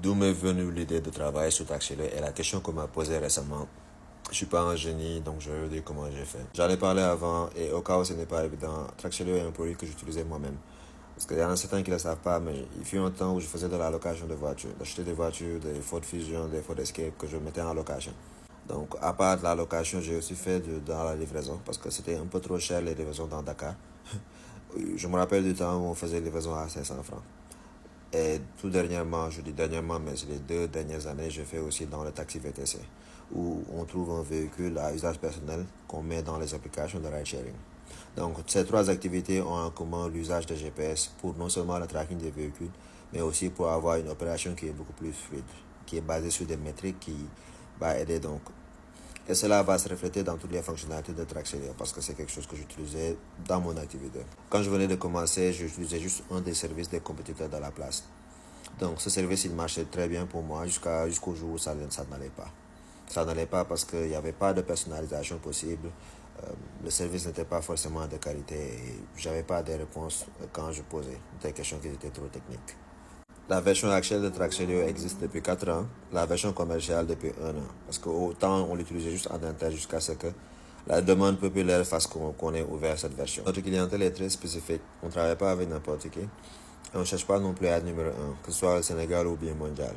D'où m'est venue l'idée de travailler sur Traxxelo et la question qu'on m'a posée récemment. Je suis pas un génie, donc je vais vous dire comment j'ai fait. J'en ai parlé avant et au cas où ce n'est pas évident, Traxxelo est un produit que j'utilisais moi-même. Parce qu'il y en a certains qui ne le savent pas, mais il fut un temps où je faisais de la location de voitures. D'acheter des voitures, des Ford Fusion, des Ford Escape que je mettais en location. Donc, à part de la location, j'ai aussi fait dans la livraison parce que c'était un peu trop cher les livraisons dans Dakar. Je me rappelle du temps où on faisait livraison à 500 francs. Et tout dernièrement, je dis dernièrement, mais c'est les 2 dernières années, je fais aussi dans le taxi VTC, où on trouve un véhicule à usage personnel qu'on met dans les applications de ride sharing. Donc, ces 3 activités ont en commun l'usage de GPS pour non seulement le tracking des véhicules, mais aussi pour avoir une opération qui est beaucoup plus fluide, qui est basée sur des métriques qui va aider donc. Et cela va se refléter dans toutes les fonctionnalités de Traxxelo parce que c'est quelque chose que j'utilisais dans mon activité. Quand je venais de commencer, j'utilisais juste un des services des compétiteurs de la place. Donc ce service, il marchait très bien pour moi jusqu'au jour où ça n'allait pas. Ça n'allait pas parce qu'il n'y avait pas de personnalisation possible. Le service n'était pas forcément de qualité et j'avais pas de réponses quand je posais des questions qui étaient trop techniques. La version actuelle de Traxxelo existe depuis 4 ans, la version commerciale depuis 1 an. Parce qu'autant on l'utilisait juste en interne jusqu'à ce que la demande populaire fasse qu'on ait ouvert cette version. Notre clientèle est très spécifique, on ne travaille pas avec n'importe qui. Et on ne cherche pas non plus à être numéro 1, que ce soit au Sénégal ou bien mondial.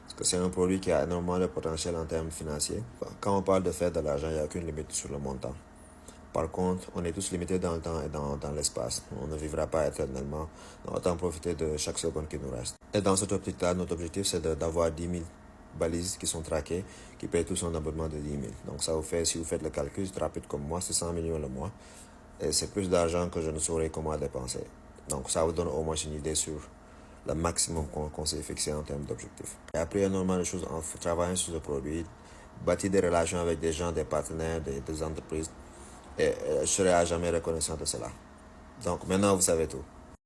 Parce que c'est un produit qui a énormément de potentiel en termes financiers. Quand on parle de faire de l'argent, il n'y a aucune limite sur le montant. Par contre, on est tous limités dans le temps et dans l'espace. On ne vivra pas éternellement. Donc, autant profiter de chaque seconde qui nous reste. Et dans cette optique-là, notre objectif, c'est d'avoir 10 000 balises qui sont traquées, qui payent tous un abonnement de 10 000. Donc, ça vous fait, si vous faites le calcul, c'est rapide comme moi, c'est 100 millions le mois. Et c'est plus d'argent que je ne saurais comment dépenser. Donc, ça vous donne au moins une idée sur le maximum qu'on s'est fixé en termes d'objectifs. J'ai appris énormément de choses en travaillant sur ce produit, bâti des relations avec des gens, des partenaires, des entreprises. Et je serai à jamais reconnaissant de cela. Donc maintenant, vous savez tout.